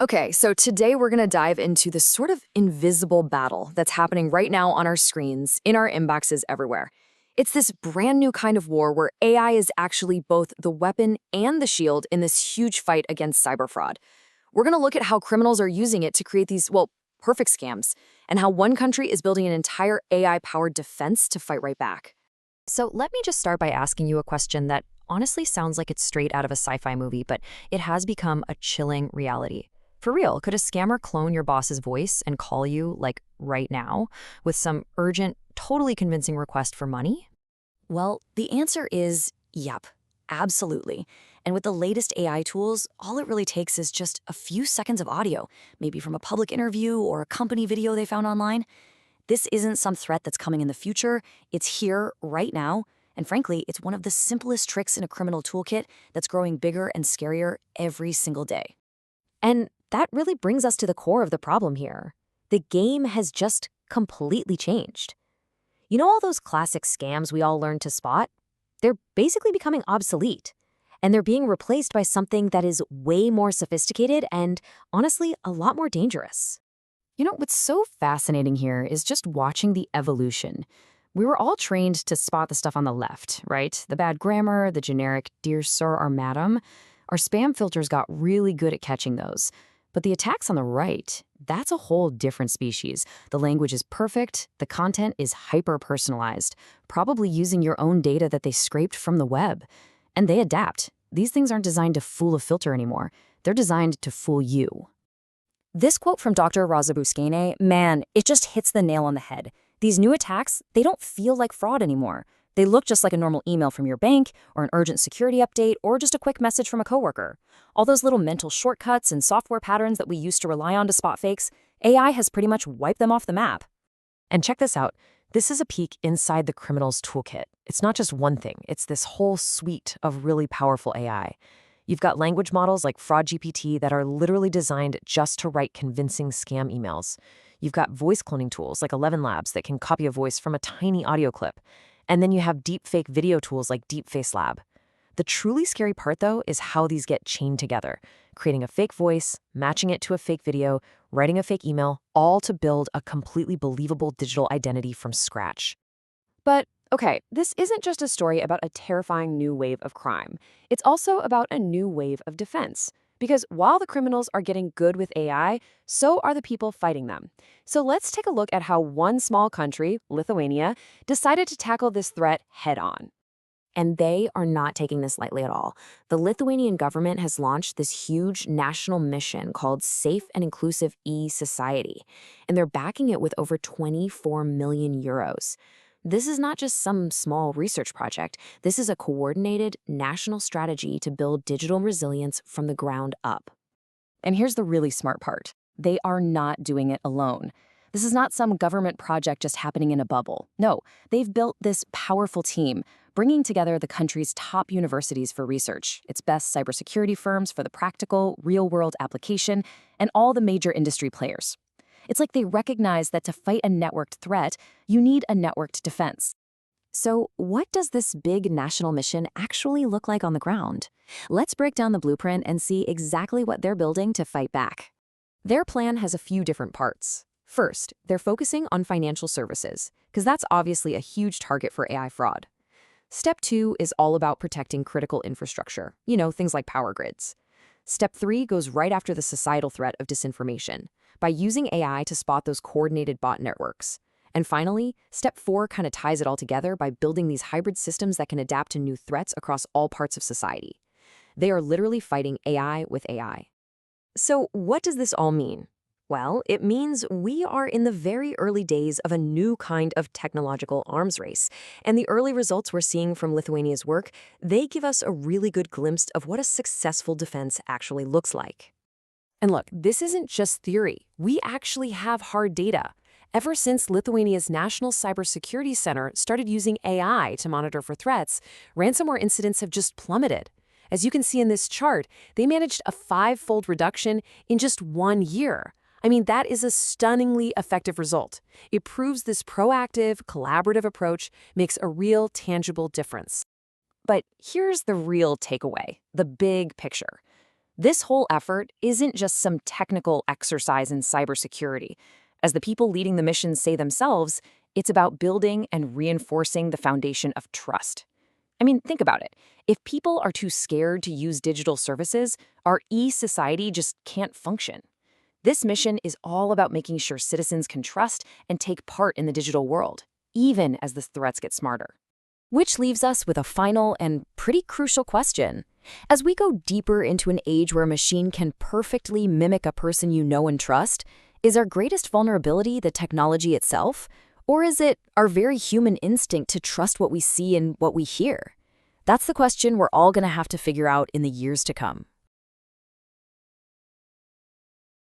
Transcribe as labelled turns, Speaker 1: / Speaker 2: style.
Speaker 1: Okay, so today we're going to dive into this sort of invisible battle that's happening right now on our screens, in our inboxes everywhere. It's this brand new kind of war where AI is actually both the weapon and the shield in this huge fight against cyber fraud. We're going to look at how criminals are using it to create these, well, perfect scams, and how one country is building an entire AI-powered defense to fight right back. So let me just start by asking you a question that honestly sounds like it's straight out of a sci-fi movie, but it has become a chilling reality. For real, could a scammer clone your boss's voice and call you, like, right now, with some urgent, totally convincing request for money? Well, the answer is yep, absolutely. And with the latest AI tools, all it really takes is just a few seconds of audio, maybe from a public interview or a company video they found online. This isn't some threat that's coming in the future, it's here right now. And frankly, it's one of the simplest tricks in a criminal toolkit that's growing bigger and scarier every single day. And that really brings us to the core of the problem here. The game has just completely changed. You know all those classic scams we all learned to spot? They're basically becoming obsolete. And they're being replaced by something that is way more sophisticated and, honestly, a lot more dangerous. You know, what's so fascinating here is just watching the evolution. We were all trained to spot the stuff on the left, right? The bad grammar, the generic "Dear Sir" or "Madam." Our spam filters got really good at catching those. But the attacks on the right, that's a whole different species. The language is perfect, the content is hyper-personalized, probably using your own data that they scraped from the web. And they adapt. These things aren't designed to fool a filter anymore. They're designed to fool you. This quote from Dr. Razabuskine, man, it just hits the nail on the head. These new attacks, they don't feel like fraud anymore. They look just like a normal email from your bank, or an urgent security update, or just a quick message from a coworker. All those little mental shortcuts and software patterns that we used to rely on to spot fakes, AI has pretty much wiped them off the map.
Speaker 2: And check this out. This is a peek inside the criminal's toolkit. It's not just one thing. It's this whole suite of really powerful AI. You've got language models like FraudGPT that are literally designed just to write convincing scam emails. You've got voice cloning tools like 11 Labs that can copy a voice from a tiny audio clip. And then you have deepfake video tools like Deepface Lab. The truly scary part, though, is how these get chained together, creating a fake voice, matching it to a fake video, writing a fake email, all to build a completely believable digital identity from scratch.
Speaker 1: But, okay, this isn't just a story about a terrifying new wave of crime. It's also about a new wave of defense. Because while the criminals are getting good with AI, so are the people fighting them. So let's take a look at how one small country, Lithuania, decided to tackle this threat head-on. And they are not taking this lightly at all. The Lithuanian government has launched this huge national mission called Safe and Inclusive E-Society, and they're backing it with over 24 million euros. This is not just some small research project. This is a coordinated national strategy to build digital resilience from the ground up. And here's the really smart part. They are not doing it alone. This is not some government project just happening in a bubble. No, they've built this powerful team, bringing together the country's top universities for research, its best cybersecurity firms for the practical, real-world application, and all the major industry players. It's like they recognize that to fight a networked threat, you need a networked defense. So what does this big national mission actually look like on the ground? Let's break down the blueprint and see exactly what they're building to fight back. Their plan has a few different parts. First, they're focusing on financial services, because that's obviously a huge target for AI fraud. Step 2 is all about protecting critical infrastructure, things like power grids. Step 3 goes right after the societal threat of disinformation, by using AI to spot those coordinated bot networks. And finally, Step 4 kind of ties it all together by building these hybrid systems that can adapt to new threats across all parts of society. They are literally fighting AI with AI. So what does this all mean? Well, it means we are in the very early days of a new kind of technological arms race. And the early results we're seeing from Lithuania's work, they give us a really good glimpse of what a successful defense actually looks like. And look, this isn't just theory. We actually have hard data. Ever since Lithuania's National Cybersecurity Center started using AI to monitor for threats, ransomware incidents have just plummeted. As you can see in this chart, they managed a 5-fold reduction in just 1 year. I mean, that is a stunningly effective result. It proves this proactive, collaborative approach makes a real, tangible difference. But here's the real takeaway, the big picture. This whole effort isn't just some technical exercise in cybersecurity. As the people leading the mission say themselves, it's about building and reinforcing the foundation of trust. I mean, think about it. If people are too scared to use digital services, our e-society just can't function. This mission is all about making sure citizens can trust and take part in the digital world, even as the threats get smarter. Which leaves us with a final and pretty crucial question. As we go deeper into an age where a machine can perfectly mimic a person you know and trust, is our greatest vulnerability the technology itself? Or is it our very human instinct to trust what we see and what we hear? That's the question we're all going to have to figure out in the years to come.